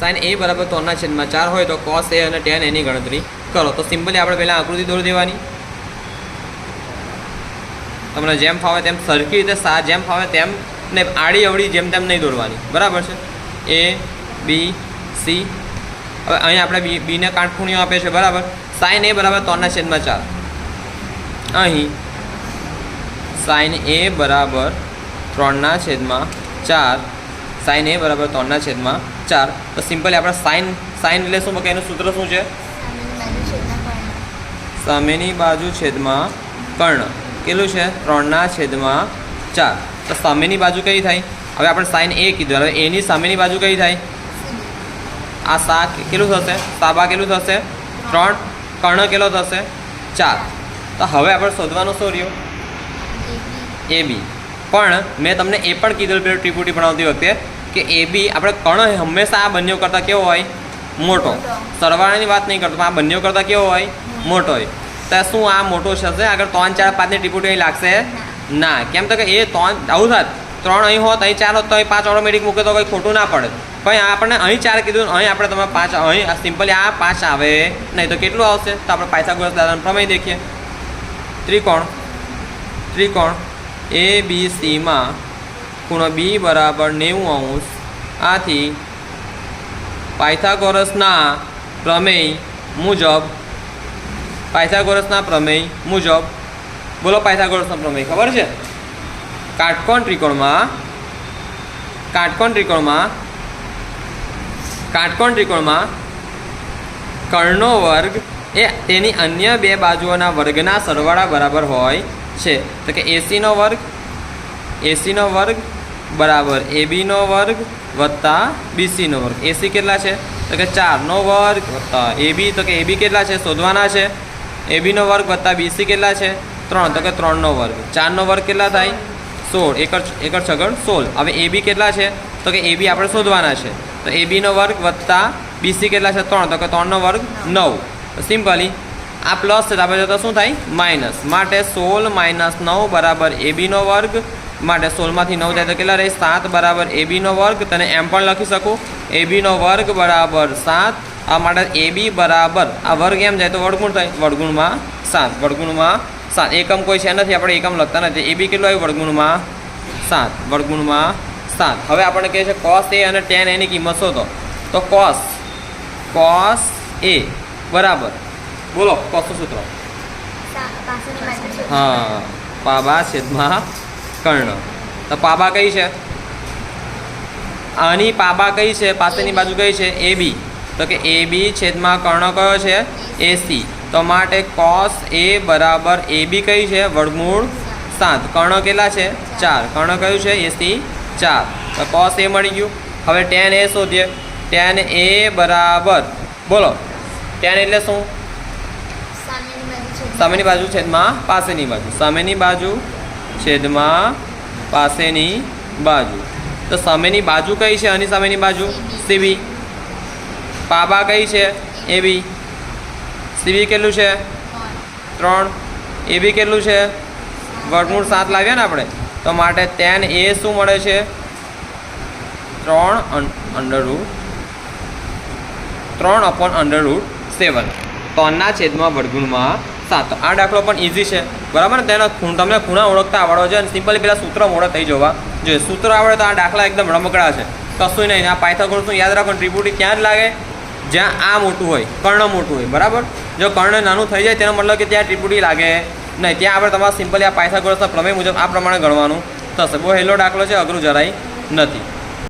Sign એ બરાબર 3/4 હોય તો કોસ એ અને ટેન એની ગણતરી કરો. તો સિમ્પલી આપણે પહેલાં આકૃતિ દોરી દેવાની. તમને જેમ ફાવે તેમ સરખી રીતે જેમ ફાવે તેમ ને આડી અવળી જેમ તેમ નહીં દોરવાની, બરાબર છે. એ બી સી. હવે અહીં આપણે બીને કાટખૂણિયો આપે છે, બરાબર. સાઇન એ બરાબર 3/4. અહીં સાઇન એ બરાબર 3/4. સાઇન એ બરાબર 3/4. તો સિમ્પલી આપણે સાઇન એટલે શું? કે એનું સૂત્ર શું છે? સામેની બાજુ છેદમાં કર્ણ. કેટલું છે? 3/4. તો સામેની બાજુ કઈ થાય? હવે આપણે સાઇન એ કીધું, હવે એની સામેની બાજુ કઈ થાય? આ સા કેટલું થશે? સાબા કેટલું થશે? 3. કર્ણ કેટલો થશે? 4. તો હવે આપણે શોધવાનું શું રહ્યું? એ બી. પણ મેં તમને એ પણ કીધું પેલું ત્રિપુટી ભણાવતી વખતે કે એ બી આપણે કર્ણ હંમેશા આ બંનેઓ કરતાં કેવો હોય? મોટો. સરવાળાની વાત નહીં કરતો, આ બંનેઓ કરતાં કેવો હોય? મોટો હોય. તો શું આ મોટો થશે? આગળ 3, 4, 5ની ત્રિપુટી અહીં લાગશે ના. કેમ તો કે એ 3 આવું થાત, 3 અહીં હોત, અહીં 4 હોત તો અહીં 5 ઓટોમેટિક મૂકે તો કંઈ ખોટું ના પડે. પણ આપણને અહીં 4 કીધું, અહીં આપણે તમે 5, અહીં સિમ્પલી આ 5 આવે નહીં તો કેટલું આવશે? તો આપણે પાયથાગોરસ દાદાનો પ્રમેય દેખીએ. ત્રિકોણ એ બી સીમાં ખૂણો બી બરાબર 90°. આથી પાયથાગોરસના પ્રમેય મુજબ બોલો, પાયથાગોરસનો પ્રમેય ખબર છે? કાટકોણ ત્રિકોણમાં કર્ણનો વર્ગ એ તેની અન્ય બે બાજુઓના વર્ગના સરવાળા બરાબર હોય છે. તો કે એસીનો વર્ગ બરાબર એબીનો વર્ગ વત્તા બીસીનો વર્ગ. એસી કેટલા છે? તો કે 4નો વર્ગ વત્તા એબી. તો કે એબી કેટલા છે? શોધવાના છે. એબીનો વર્ગ વત્તા બીસી કેટલા છે? 3. તો કે 3નો વર્ગ. 4નો વર્ગ કેટલા થાય? 16. એકર છગડ 16. હવે એબી કેટલા છે? તો કે એબી આપણે શોધવાના છે. તો એબીનો વર્ગ વત્તા બીસી કેટલા છે? 3. તો કે 3નો વર્ગ 9. તો સિમ્પલી આ પ્લસ છે, આપણે જતા શું થાય? માઇનસ. માટે 16 - 9 બરાબર એબીનો વર્ગ. માટે 16માંથી 9 જાય તો કેટલા રહે? 7 બરાબર એબીનો વર્ગ. તેને એમ પણ લખી શકું, એબીનો વર્ગ બરાબર 7. આ માટે એબી બરાબર આ વર્ગ એમ જાય તો વર્ગમૂળ થાય, વર્ગમૂળમાં 7. એકમ કોઈ છે નથી, આપણે એકમ લખતા નથી. એબી કેટલું આવ્યું? વર્ગમૂળમાં 7. હવે આપણને કહે છે કોસ એ અને ટેન એની કિંમત શોધો. તો કોસ એ બરાબર, બોલો કોસનું સૂત્ર? હા, પાબા છેદમાં કર્ણ. તો પાબા કઈ છે? આની પાબા કઈ છે? પાસેની બાજુ કઈ છે? એ બી. તો કે એ બી છેદમાં કર્ણ કયો છે? એસી. તો માટે કોસ એ બરાબર એ બી કઈ છે? વર્ગમૂળ 7. કર્ણ કેટલા છે? 4. કર્ણ કયું છે? એસી 4. તો કોસ એ મળી ગયું. હવે ટેન એ શોધીએ. ટેન એ બરાબર, બોલો ટેન એટલે શું? સામેની બાજુ છેદમાં પાસેની બાજુ. સામેની બાજુ છેદમાં પાસેની બાજુ. તો સામેની બાજુ કઈ છે? આની સામેની બાજુ સીબી. પાબા કઈ છે? એબી. સીબી કેટલું છે? 3. એબી કેટલું છે? વર્ગમૂળ 7 લાવ્યા ને આપણે. તો માટે tan એ શું મળે છે? 3/√7. 3ના છેદમાં વર્ગમૂળમાં 7. આ દાખલો પણ ઇઝી છે, બરાબર ને? તેના તમને ખૂણા ઓળખતા આવડો છે અને સિમ્પલી પહેલાં સૂત્ર મોડો થઈ જવા જોઈએ. સૂત્ર આવડે તો આ દાખલા એકદમ રમકડા છે, કશું નહીં. આ પાયથાગોરસનું યાદ રાખો. ત્રિપુટી ક્યાં જ લાગે? જ્યાં આ મોટું હોય, કર્ણ મોટું હોય, બરાબર. જો કર્ણ નાનું થઈ જાય તેનો મતલબ કે ત્યાં ત્રિપુટી લાગે નહીં. ત્યાં આપણે તમારે સિમ્પલી આ પાયથાગોરસના પ્રમેય મુજબ આ પ્રમાણે ગણવાનું થશે. બહુ હેલો દાખલો છે, અઘરું જરાય નથી.